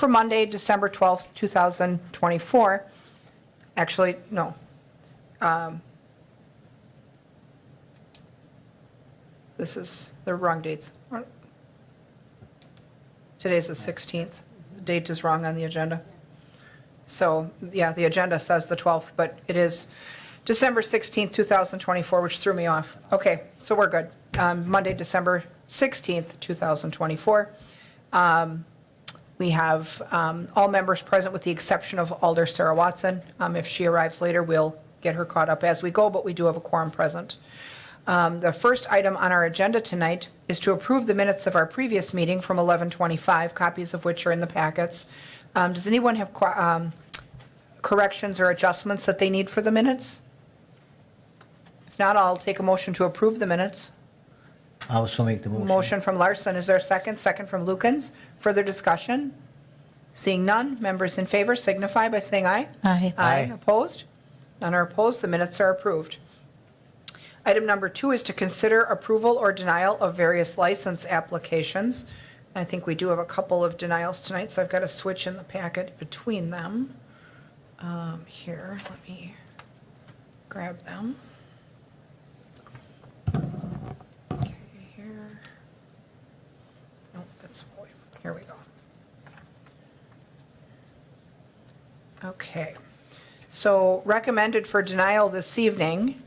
for Monday, December 12th, 2024. Actually, no. This is the wrong dates. Today's the 16th. The date is wrong on the agenda. So, yeah, the agenda says the 12th, but it is December 16th, 2024, which threw me off. Okay, so we're good. Monday, December 16th, 2024. We have all members present with the exception of Alder Sarah Watson. If she arrives later, we'll get her caught up as we go, but we do have a quorum present. The first item on our agenda tonight is to approve the minutes of our previous meeting from 11:25, copies of which are in the packets. Does anyone have corrections or adjustments that they need for the minutes? If not, I'll take a motion to approve the minutes. I also make the motion. Motion from Larson, is there a second? Second from Lukens. Further discussion? Seeing none, members in favor signify by saying aye. Aye. Aye. Opposed? None are opposed, the minutes are approved. Item number 2 is to consider approval or denial of various license applications. I think we do have a couple of denials tonight, so I've got to switch in the packet between them. Here, let me grab them. Okay, here. Nope, that's, here we go. Okay, so recommended for denial this evening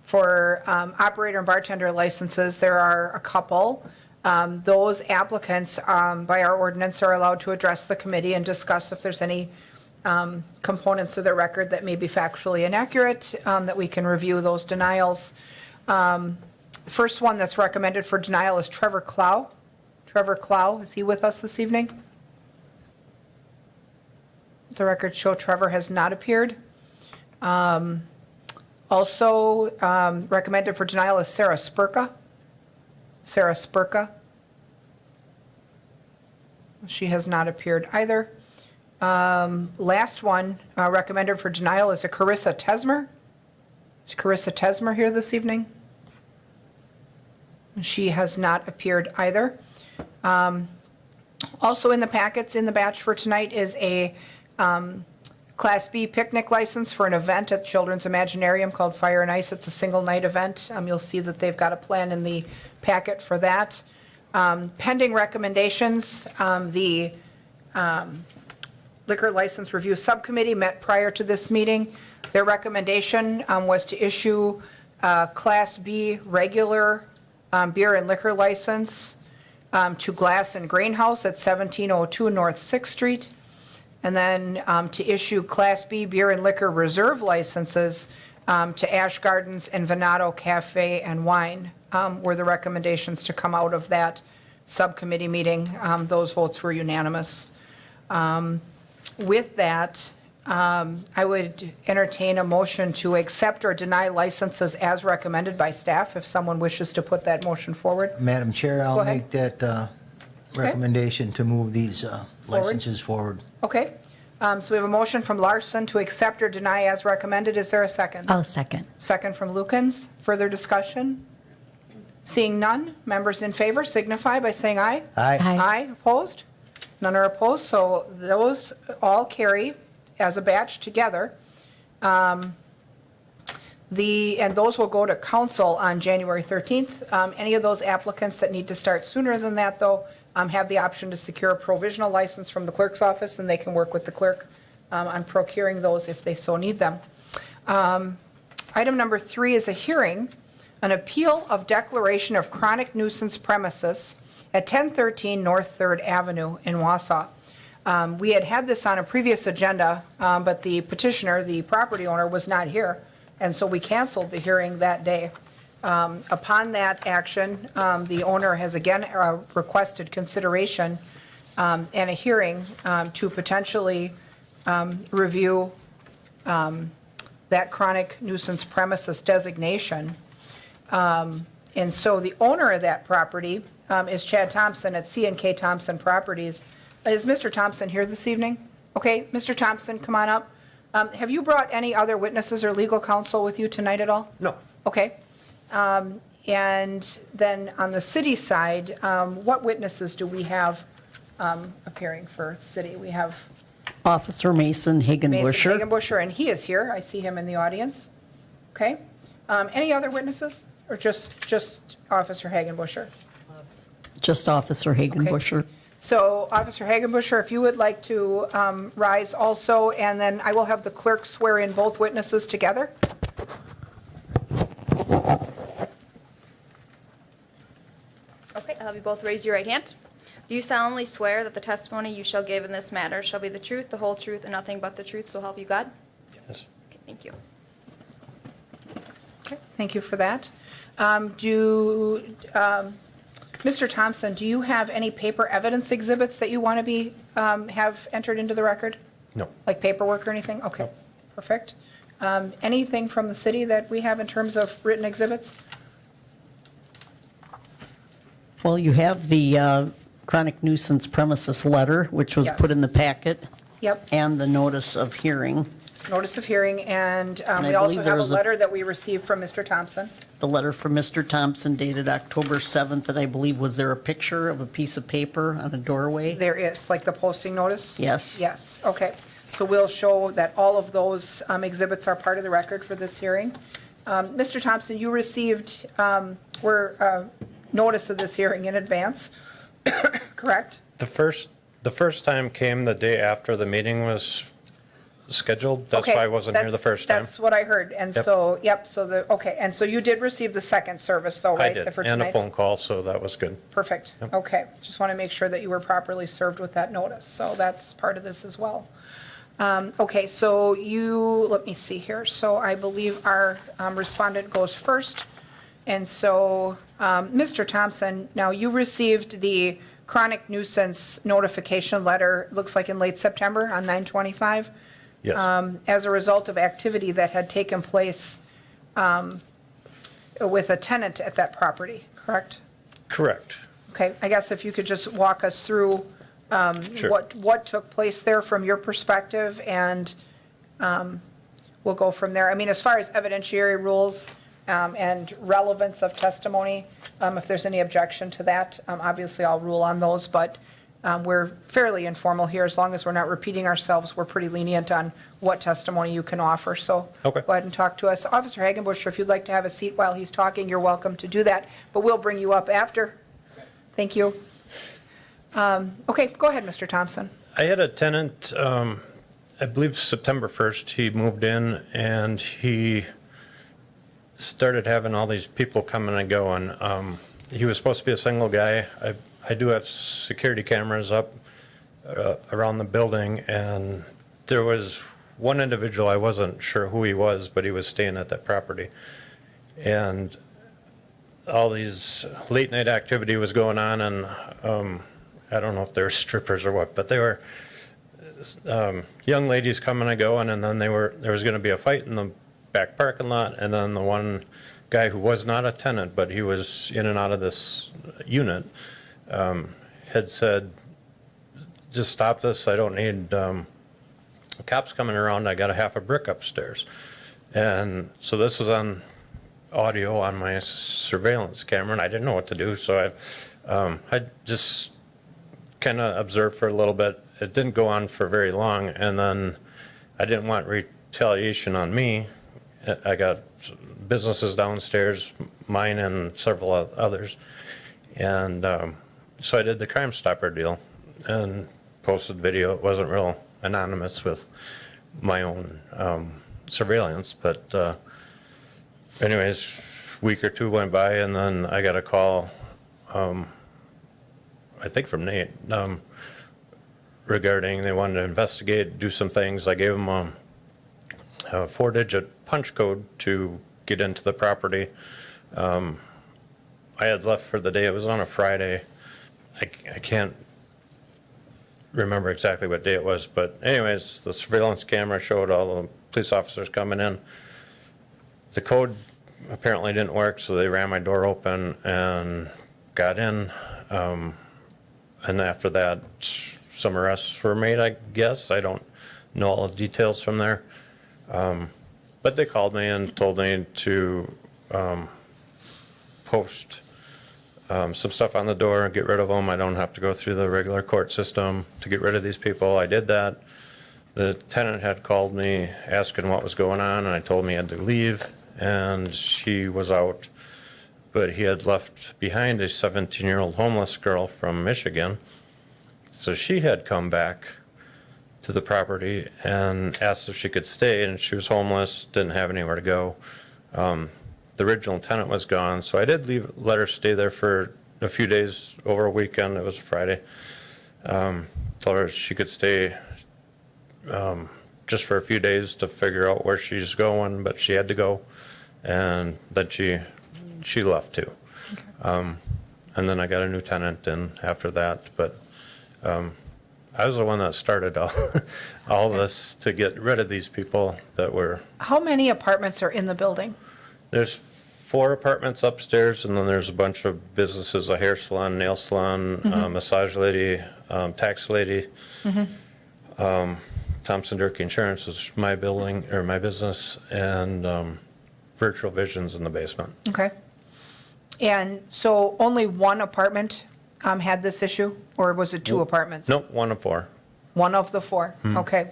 for operator and bartender licenses, there are a couple. Those applicants, by our ordinance, are allowed to address the committee and discuss if there's any components of the record that may be factually inaccurate, that we can review those denials. The first one that's recommended for denial is Trevor Clow. Trevor Clow, is he with us this evening? The records show Trevor has not appeared. Also recommended for denial is Sarah Spurka. Sarah Spurka. She has not appeared either. Last one recommended for denial is a Carissa Tesmer. Is Carissa Tesmer here this evening? She has not appeared either. Also in the packets in the batch for tonight is a Class B picnic license for an event at Children's Imaginarium called Fire and Ice. It's a single night event. You'll see that they've got a plan in the packet for that. Pending recommendations, the Liquor License Review Subcommittee met prior to this meeting. Their recommendation was to issue a Class B regular beer and liquor license to Glass and Grain House at 1702 North 6th Street. And then to issue Class B beer and liquor reserve licenses to Ash Gardens and Venato Cafe and Wine were the recommendations to come out of that subcommittee meeting. Those votes were unanimous. With that, I would entertain a motion to accept or deny licenses as recommended by staff, if someone wishes to put that motion forward. Madam Chair, Go I'll ahead. make that recommendation to move these licenses forward. Okay, so we have a motion from Larson to accept or deny as recommended. Is there a second? I'll second. Second from Lukens. Further discussion? Seeing none, members in favor signify by saying aye. Aye. Aye. Aye, opposed? None are opposed, so those all carry as a batch together. And those will go to council on January 13th. Any of those applicants that need to start sooner than that, though, have the option to secure a provisional license from the clerk's office, and they can work with the clerk on procuring those if they so need them. Item number 3 is a hearing, an appeal of declaration of chronic nuisance premises at 1013 North 3rd Avenue in Wausau. We had this on a previous agenda, but the petitioner, the property owner, was not here, and so we canceled the hearing that day. Upon that action, the owner has again requested consideration and a hearing to potentially review that chronic nuisance premises designation. And so the owner of that property is Chad Thompson at C&K Thompson Properties. Is Mr. Thompson here this evening? Okay, Mr. Thompson, come on up. Have you brought any other witnesses or legal counsel with you tonight at all? No. Okay. And then on the city side, what witnesses do we have appearing for the city. We have Officer Mason Mason Hagenbusher. Hagenbusher, and he is here. I see him in the audience. Okay. Any other witnesses, or just Officer Hagenbusher? Just Officer Hagenbusher. So Officer Hagenbusher, if you would like to rise also, and then I will have the clerk swear in both witnesses together. Okay, I'll have you both raise your right hand. Do you solemnly swear that the testimony you shall give in this matter shall be the truth, the whole truth, and nothing but the truth, so help you God? Yes. Okay, thank you. Okay, thank you for that. Mr. Thompson, do you have any paper evidence exhibits that you want to be, have entered into the record? No. Like paperwork or anything? Okay, No. perfect. Anything from the city that we have in terms of written exhibits? Well, you have the chronic nuisance premises letter, which was Yes. put in the packet, Yep, and the notice of hearing. notice of hearing, and I we also believe there have a was a- letter that we received from Mr. Thompson. The letter from Mr. Thompson dated October 7th, and I believe, was there a picture of a piece of paper on a doorway? There is, like the posting notice? Yes. Yes, okay. So we'll show that all of those exhibits are part of the record for this hearing. Mr. Thompson, you received notice of this hearing in advance, correct? The first time came the day after the meeting was scheduled. That's Okay, why I wasn't here the that's- first time. That's what I heard, and Yep. so, yep, okay, and so you did receive the second service though, I right? did, For and a tonight's? phone call, so that was good. Perfect, Yep. okay. Just want to make sure that you were properly served with that notice, so that's part of this as well. Okay, so let me see here. So I believe our respondent goes first. And so, Mr. Thompson, now you received the chronic nuisance notification letter, looks like in late September on 9/25? Yes, As a result of activity that had taken place with a tenant at that property, correct? correct. Okay, I guess if you could just walk us through Sure. what took place there from your perspective, and we'll go from there. I mean, as far as evidentiary rules and relevance of testimony, if there's any objection to that, obviously I'll rule on those, but we're fairly informal here. As long as we're not repeating ourselves, we're pretty lenient on what testimony you can offer, so Okay. go ahead and talk to us. Officer Hagenbusher, if you'd like to have a seat while he's talking, you're welcome to do that, but we'll bring you up after. Thank you. Okay, go ahead, Mr. Thompson. I had a tenant, I believe September 1st, he moved in and he started having all these people coming and going. He was supposed to be a single guy. I do have security cameras up around the building, and there was one individual, I wasn't sure who he was, but he was staying at that property. And all these late night activity was going on, and I don't know if they were strippers or what, but they were young ladies coming and going, and then there was going to be a fight in the back parking lot, and then the one guy who was not a tenant, but he was in and out of this unit, had said, just stop this, I don't need cops coming around, I got a half a brick upstairs. And so this was on audio on my surveillance camera, and I didn't know what to do, so I just kind of observed for a little bit. It didn't go on for very long, and then I didn't want retaliation on me. I got businesses downstairs, mine and several others, and so I did the Crime Stopper deal and posted video. It wasn't real anonymous with my own surveillance, but anyways, week or two went by, and then I got a call, I think from Nate, regarding they wanted to investigate, do some things. I gave them a 4-digit punch code to get into the property. I had left for the day. It was on a Friday. I can't remember exactly what day it was, but anyways, the surveillance camera showed all the police officers coming in. The code apparently didn't work, so they ran my door open and got in. And after that, some arrests were made, I guess. I don't know all the details from there. But they called me and told me to post some stuff on the door and get rid of them. I don't have to go through the regular court system to get rid of these people. I did that. The tenant had called me asking what was going on, and I told him he had to leave, and he was out. But he had left behind a 17-year-old homeless girl from Michigan. So she had come back to the property and asked if she could stay, and she was homeless, didn't have anywhere to go. The original tenant was gone, so I did let her stay there for a few days over a weekend. It was Friday. Told her she could stay just for a few days to figure out where she's going, but she had to go, and then she left too. And then I got a new tenant in after that, but I was the one that started all this to get rid of these people that were. How many apartments are in the building? There's 4 apartments upstairs, and then there's a bunch of businesses: a hair salon, nail salon, massage lady, tax lady. Thompson Durkee Insurance is my building or my business, and Virtual Visions in the basement. Okay. And so only one apartment had this issue, or was it 2 apartments? Nope, 1 of 4. One of the 4, okay.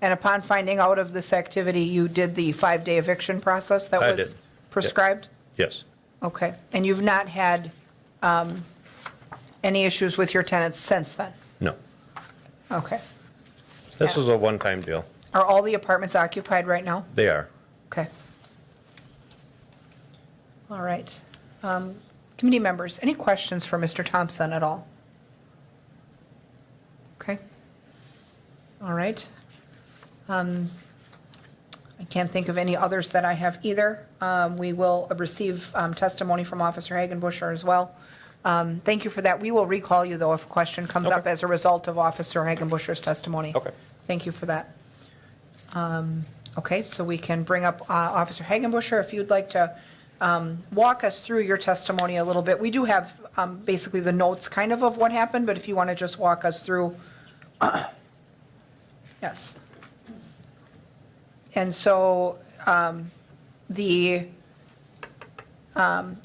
And upon finding out of this activity, you did the 5-day eviction process that I was did. prescribed? Yes. Okay. And you've not had any issues with your tenants since then? No. Okay. This was a one-time deal. Are all the apartments occupied right now? They are. Okay. All right. Committee members, any questions for Mr. Thompson at all? Okay. All right. I can't think of any others that I have either. We will receive testimony from Officer Hagenbusher as well. Thank you for that. We will recall you, though, if a question comes up Okay. as a result of Officer Hagenbusher's testimony. Okay. Thank you for that. Okay, so we can bring up Officer Hagenbusher if you'd like to walk us through your testimony a little bit. We do have basically the notes kind of what happened, but if you want to just walk us through. Yes. And so I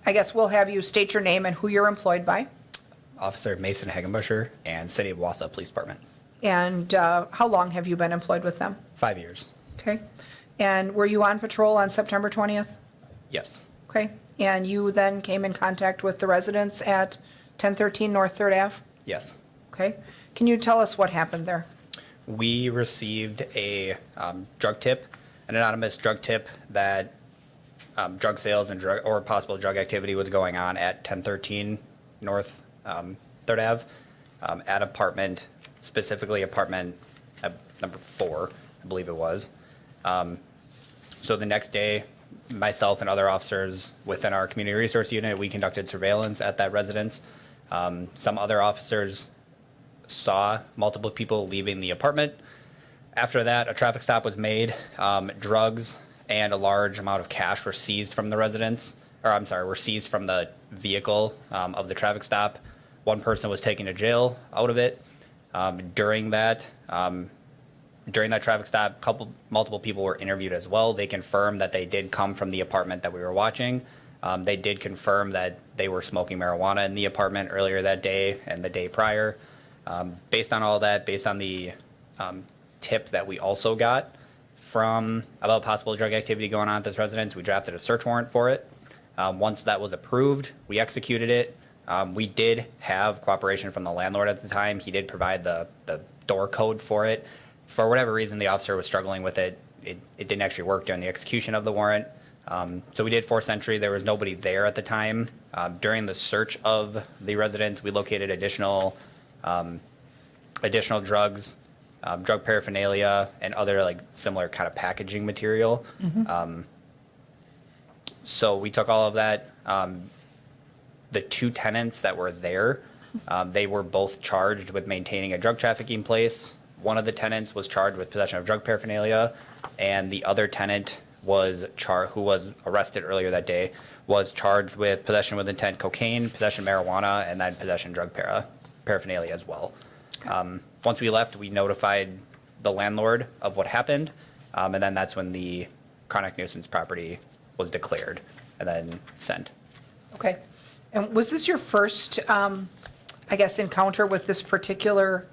guess we'll have you state your name and who you're employed by. Officer Mason Hagenbusher and City of Wausau Police Department. And how long have you been employed with them? 5 years. Okay. And were you on patrol on September 20th? Yes. Okay. And you then came in contact with the residents at 1013 North 3rd Ave? Yes. Okay. Can you tell us what happened there? We received a drug tip, an anonymous drug tip that drug sales and or possible drug activity was going on at 1013 North 3rd Ave at apartment, specifically apartment number 4, I believe it was. So the next day, myself and other officers within our community resource unit, we conducted surveillance at that residence. Some other officers saw multiple people leaving the apartment. After that, a traffic stop was made. Drugs and a large amount of cash were seized from the residence, were seized from the vehicle of the traffic stop. One person was taken to jail out of it. During that traffic stop, multiple people were interviewed as well. They confirmed that they did come from the apartment that we were watching. They did confirm that they were smoking marijuana in the apartment earlier that day and the day prior. Based on all that, based on the tip that we also got from about possible drug activity going on at this residence, we drafted a search warrant for it. Once that was approved, we executed it. We did have cooperation from the landlord at the time. He did provide the door code for it. For whatever reason, the officer was struggling with it. It didn't actually work during the execution of the warrant. So we did force entry. There was nobody there at the time. During the search of the residence, we located additional drugs, drug paraphernalia, and other like similar kind of packaging material. So we took all of that. The 2 tenants that were there, they were both charged with maintaining a drug trafficking place. One of the tenants was charged with possession of drug paraphernalia, and the other tenant was who was arrested earlier that day, was charged with possession with intent cocaine, possession marijuana, and then possession drug paraphernalia as well. Once we left, we notified the landlord of what happened, and then that's when the chronic nuisance property was declared and then sent. Okay. And was this your first, I guess, encounter with this particular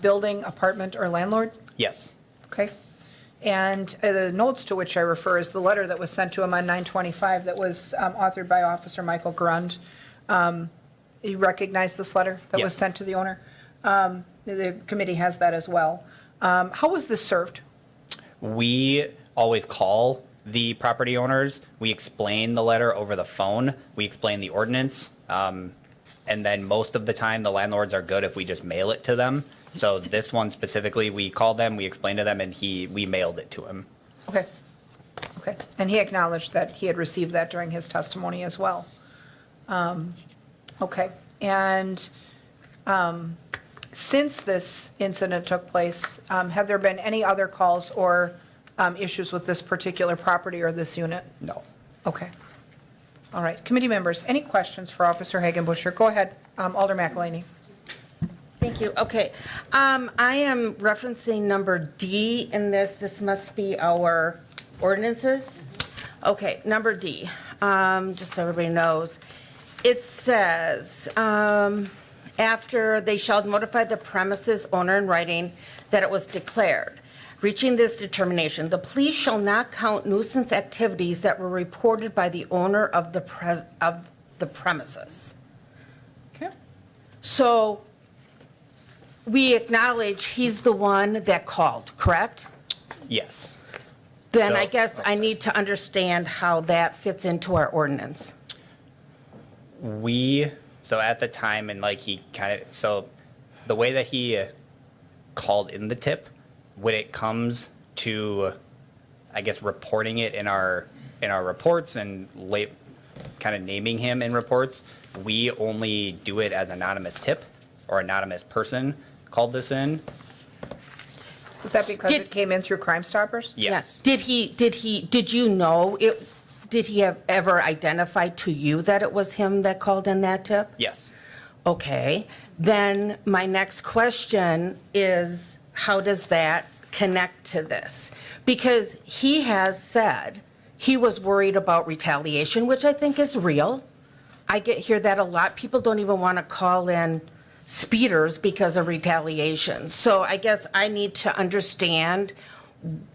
building, apartment, or landlord? Yes. Okay. And the notes to which I refer is the letter that was sent to him on 9/25 that was authored by Officer Michael Grund. You recognize this letter that was Yes. sent to the owner? The committee has that as well. How was this served? We always call the property owners. We explain the letter over the phone. We explain the ordinance. And then most of the time, the landlords are good if we just mail it to them. So this one specifically, we called them, we explained to them, and we mailed it to him. Okay. Okay. And he acknowledged that he had received that during his testimony as well. Okay. And since this incident took place, have there been any other calls or issues with this particular property or this unit? No. Okay. All right. Committee members, any questions for Officer Hagenbusher? Go ahead, Alder McElhaney. Thank you. Okay. I am referencing number D in this. This must be our ordinances. Okay, number D, just so everybody knows. It says, after they shall notify the premises owner in writing that it was declared. Reaching this determination, the police shall not count nuisance activities that were reported by the owner of the premises. Okay. So we acknowledge he's the one that called, correct? Yes. Then So- I guess I need to understand how that fits into our ordinance. So at the time, and like he kind of, so the way that he called in the tip, when it comes to, I guess, reporting it in our reports and kind of naming him in reports, we only do it as anonymous tip or anonymous person called this in. Was that because Did- it came in through Crime Stoppers? Yes. Yeah. Did you know it, did he have ever identified to you that it was him that called in that tip? Yes. Okay, then my next question is, how does that connect to this? Because he has said he was worried about retaliation, which I think is real. I hear that a lot. People don't even want to call in speeders because of retaliation. So I guess I need to understand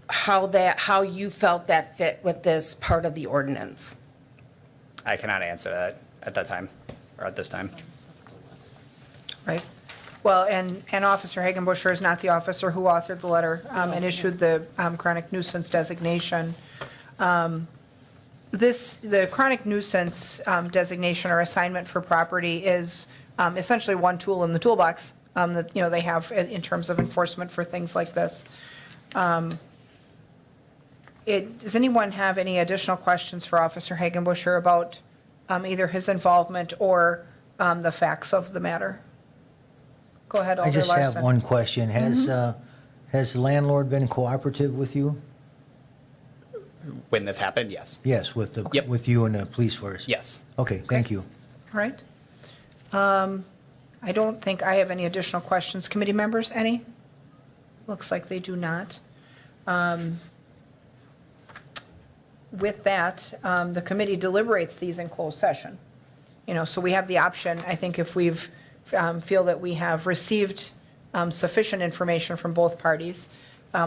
how you felt that fit with this part of the ordinance. I cannot answer that at that time or at this time. Right. Well, and Officer Hagenbusher is not the officer who authored the letter and issued the chronic nuisance designation. The chronic nuisance designation or assignment for property is essentially one tool in the toolbox that, they have in terms of enforcement for things like this. Does anyone have any additional questions for Officer Hagenbusher about either his involvement or the facts of the matter? Go ahead, I Alder just Larson. have one question. Has the landlord been cooperative with you? When this happened, yes. Yes, with Yep. with you and the police force? Yes. Okay, thank you. All right. I don't think I have any additional questions. Committee members, any? Looks like they do not. With that, the committee deliberates these in closed session. So we have the option, I think if we've, feel that we have received sufficient information from both parties,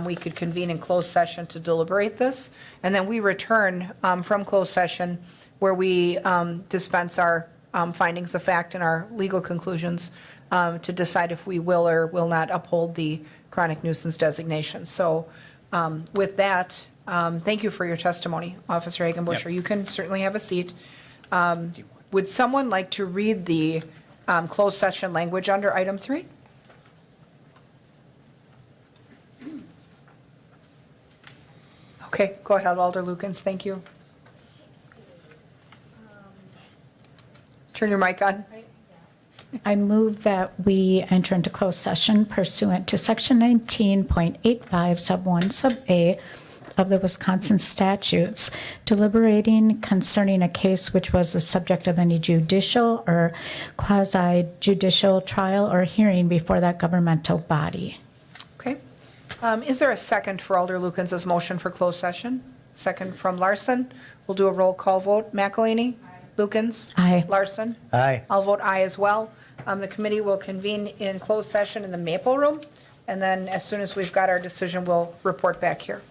we could convene in closed session to deliberate this. And then we return from closed session where we dispense our findings of fact and our legal conclusions to decide if we will or will not uphold the chronic nuisance designation. So with that, thank you for your testimony, Officer Hagenbusher. Yep. You can certainly have a seat. Would someone like to read the closed session language under item 3? Okay, go ahead, Alder Lukens, thank you. Turn your mic on. I move that we enter into closed session pursuant to Section 19.85, Sub 1, Sub A of the Wisconsin statutes, deliberating concerning a case which was the subject of any judicial or quasi-judicial trial or hearing before that governmental body. Okay. Is there a second for Alder Lukens' motion for closed session? Second from Larson. We'll do a roll call vote. McElhaney? Lukens. Aye. Larson. Aye. I'll vote aye as well. The committee will convene in closed session in the Maple Room, and then as soon as we've got our decision, we'll report back here.